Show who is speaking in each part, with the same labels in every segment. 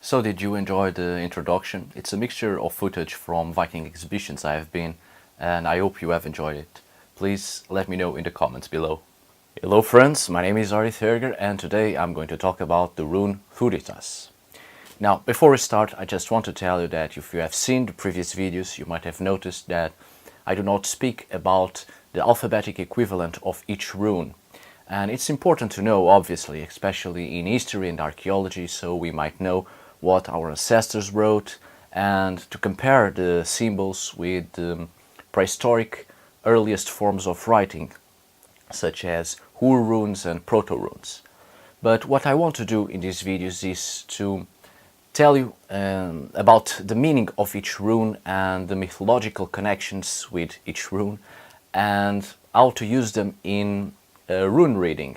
Speaker 1: So did you enjoy the introduction? It's a mixture of footage from Viking Exhibitions I have been, and I hope you have enjoyed it. Please let me know in the comments below. Hello friends, my name is Arith Härger and today I'm going to talk about the rune Thurisaz. Now, before we start, I just want to tell you that if you have seen the previous videos, you might have noticed that I do not speak about the alphabetic equivalent of each rune. And it's important to know, obviously, especially in history and archaeology, so we might know what our ancestors wrote and to compare the symbols with the prehistoric earliest forms of writing, such as Ur runes and proto runes. But what I want to do in these videos is to tell you about the meaning of each rune and the mythological connections with each rune and how to use them in rune reading.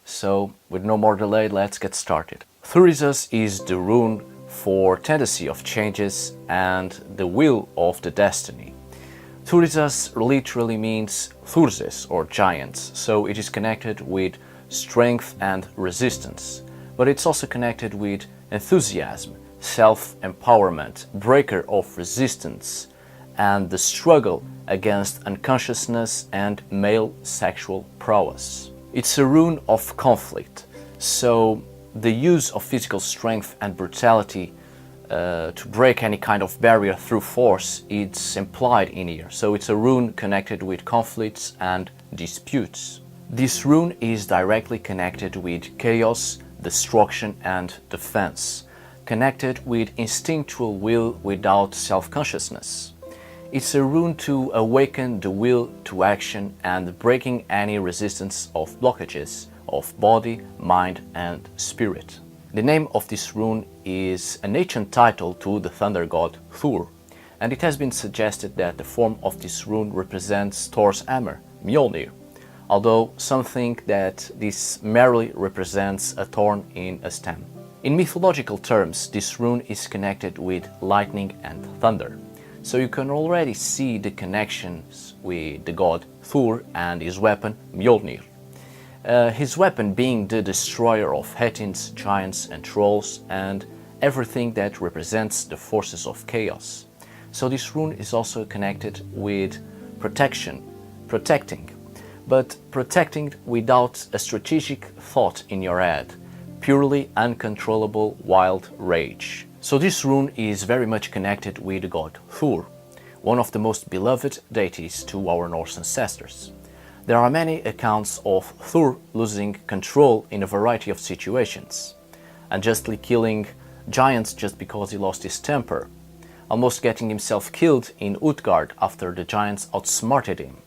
Speaker 1: So with no more delay, let's get started. Thurisaz is the rune for tendency of changes and the will of the destiny. Thurisaz literally means Thurzes or giants, so it is connected with strength and resistance, but it's also connected with enthusiasm, self-empowerment, breaker of resistance, and the struggle against unconsciousness and male sexual prowess. It's a rune of conflict, so the use of physical strength and brutality to break any kind of barrier through force is implied in here. So it's a rune connected with conflicts and disputes. This rune is directly connected with chaos, destruction and defense, connected with instinctual will without self-consciousness. It's a rune to awaken the will to action and breaking any resistance of blockages of body, mind and spirit. The name of this rune is an ancient title to the thunder god Thor, and it has been suggested that the form of this rune represents Thor's hammer, Mjolnir, although some think that this merely represents a thorn in a stem. In mythological terms, this rune is connected with lightning and thunder, so you can already see the connections with the god Thor and his weapon Mjolnir. His weapon being the destroyer of Hetins, giants and trolls and everything that represents the forces of chaos. So this rune is also connected with protection, protecting, but protecting without a strategic thought in your head, purely uncontrollable wild rage. So this rune is very much connected with the god Thor, one of the most beloved deities to our Norse ancestors. There are many accounts of Thor losing control in a variety of situations, unjustly killing giants just because he lost his temper, almost getting himself killed in Utgard after the giants outsmarted him,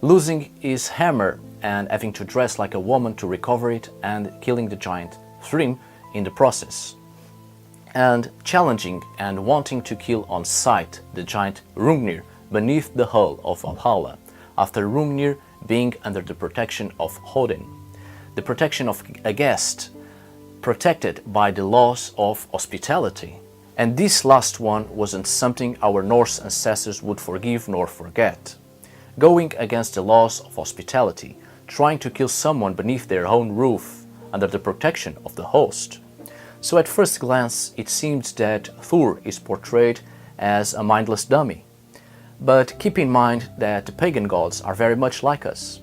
Speaker 1: losing his hammer and having to dress like a woman to recover it and killing the giant Thrym in the process, and challenging and wanting to kill on sight the giant Hrungnir beneath the hull of Valhalla, after Hrungnir being under the protection of Odin, the protection of a guest, protected by the laws of hospitality. And this last one wasn't something our Norse ancestors would forgive nor forget. Going against the laws of hospitality, trying to kill someone beneath their own roof, under the protection of the host. So at first glance it seems that Thor is portrayed as a mindless dummy. But keep in mind that the pagan gods are very much like us.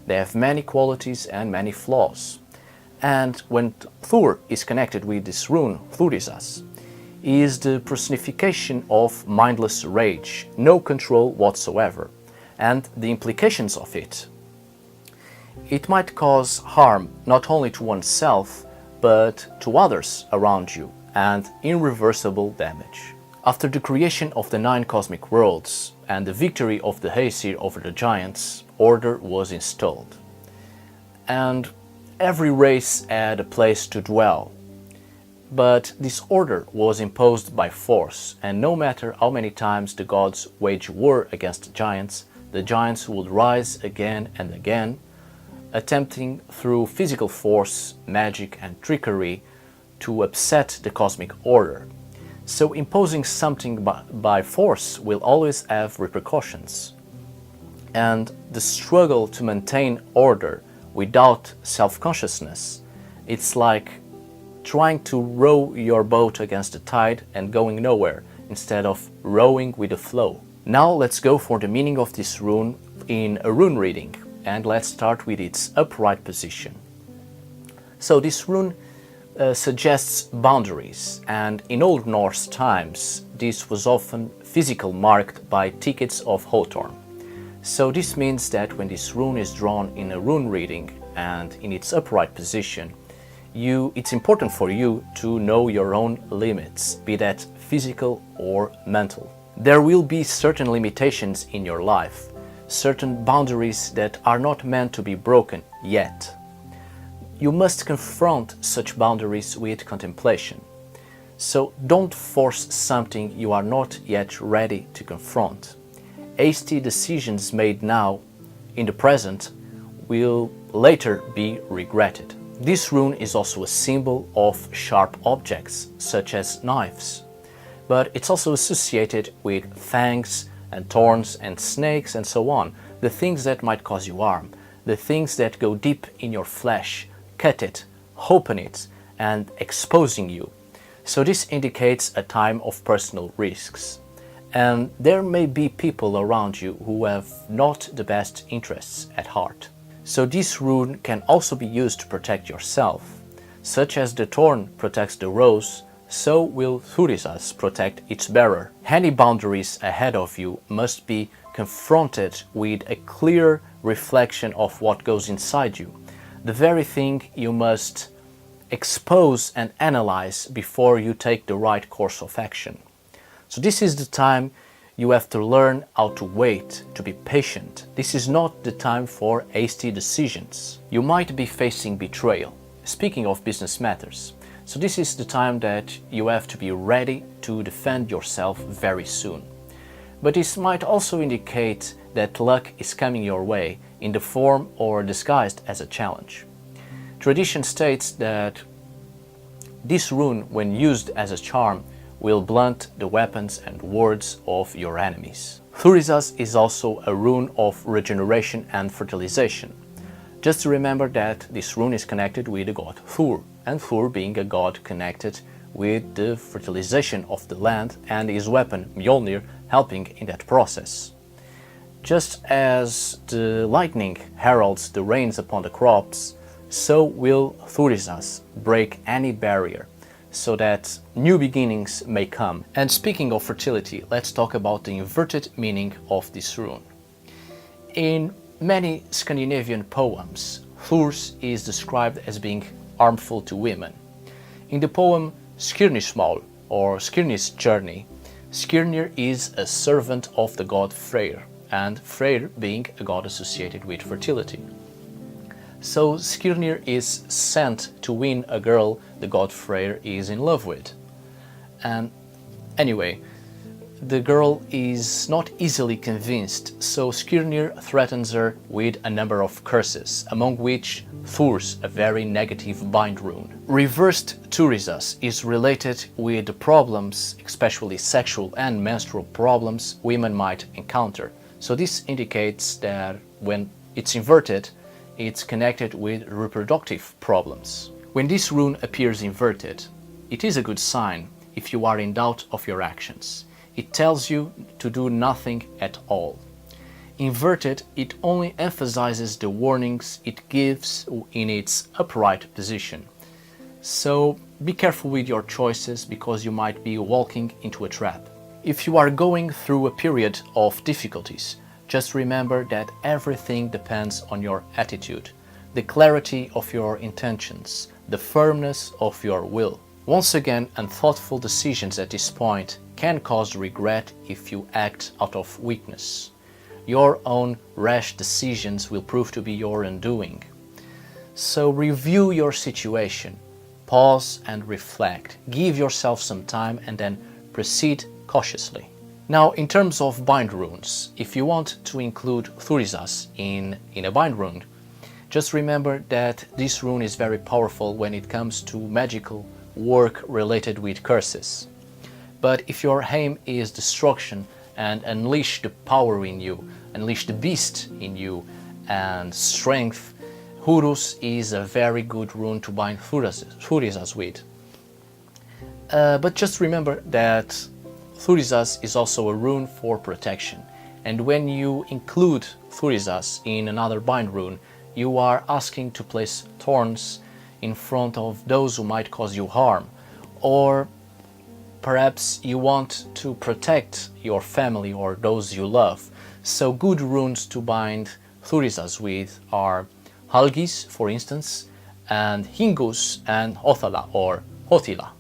Speaker 1: They have many qualities and many flaws. And when Thor is connected with this rune, Thurisaz, he is the personification of mindless rage, no control whatsoever, and the implications of it. It might cause harm not only to oneself, but to others around you, and irreversible damage. After the creation of the 9 cosmic worlds and the victory of the Aesir over the giants, order was installed. And every race had a place to dwell. But this order was imposed by force, and no matter how many times the gods waged war against the giants would rise again and again, attempting through physical force, magic and trickery to upset the cosmic order. So imposing something by force will always have repercussions. And the struggle to maintain order without self-consciousness, it's like trying to row your boat against the tide and going nowhere, instead of rowing with the flow. Now let's go for the meaning of this rune in a rune reading, and let's start with its upright position. So this rune suggests boundaries, and in Old Norse times this was often physical, marked by tickets of hawthorn. So this means that when this rune is drawn in a rune reading and in its upright position, it's important for you to know your own limits, be that physical or mental. There will be certain limitations in your life, certain boundaries that are not meant to be broken yet. You must confront such boundaries with contemplation. So don't force something you are not yet ready to confront. Hasty decisions made now, in the present, will later be regretted. This rune is also a symbol of sharp objects, such as knives, but it's also associated with fangs and thorns and snakes and so on, the things that might cause you harm, the things that go deep in your flesh, cut it, open it, and exposing you. So this indicates a time of personal risks. And there may be people around you who have not the best interests at heart. So this rune can also be used to protect yourself. Such as the thorn protects the rose, so will Thurisaz protect its bearer. Any boundaries ahead of you must be confronted with a clear reflection of what goes inside you, the very thing you must expose and analyze before you take the right course of action. So this is the time you have to learn how to wait, to be patient. This is not the time for hasty decisions. You might be facing betrayal. Speaking of business matters, so this is the time that you have to be ready to defend yourself very soon. But this might also indicate that luck is coming your way in the form or disguised as a challenge. Tradition states that this rune, when used as a charm, will blunt the weapons and words of your enemies. Thurisaz is also a rune of regeneration and fertilization. Just to remember that this rune is connected with the god Thor, and Thor being a god connected with the fertilization of the land, and his weapon Mjolnir helping in that process. Just as the lightning heralds the rains upon the crops, so will Thurisaz break any barrier, so that new beginnings may come. And speaking of fertility, let's talk about the inverted meaning of this rune. In many Scandinavian poems, Thor is described as being harmful to women. In the poem Skirnismal, or Skirnir's Journey, Skirnir is a servant of the god Freyr, and Freyr being a god associated with fertility. So Skirnir is sent to win a girl the god Freyr is in love with. And anyway, the girl is not easily convinced, so Skirnir threatens her with a number of curses, among which Thor's, a very negative bind rune. Reversed Thurisaz is related with the problems, especially sexual and menstrual problems, women might encounter. So this indicates that when it's inverted, it's connected with reproductive problems. When this rune appears inverted, it is a good sign if you are in doubt of your actions. It tells you to do nothing at all. Inverted, it only emphasizes the warnings it gives in its upright position. So be careful with your choices, because you might be walking into a trap. If you are going through a period of difficulties, just remember that everything depends on your attitude, the clarity of your intentions, the firmness of your will. Once again, unthoughtful decisions at this point can cause regret if you act out of weakness. Your own rash decisions will prove to be your undoing. So review your situation, pause and reflect, give yourself some time, and then proceed cautiously. Now, in terms of bind runes, if you want to include Thurisaz in a bind rune, just remember that this rune is very powerful when it comes to magical work related with curses. But if your aim is destruction and unleash the power in you, unleash the beast in you and strength, Horus is a very good rune to bind Thurisaz with. But just remember that Thurisaz is also a rune for protection, and when you include Thurisaz in another bind rune, you are asking to place thorns in front of those who might cause you harm, or perhaps you want to protect your family or those you love. So good runes to bind Thurisaz with are Halgis, for instance, and Hingus and Othala or Hotila.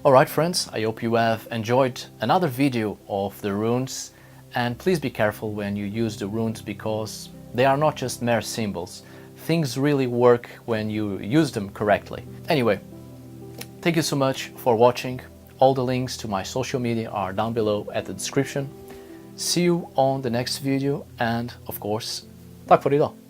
Speaker 1: Alright friends, I hope you have enjoyed another video of the runes, and please be careful when you use the runes because they are not just mere symbols. Things really work when you use them correctly. Anyway, thank you so much for watching. All the links to my social media are down below at the description. See you on the next video and of course, tack för idag!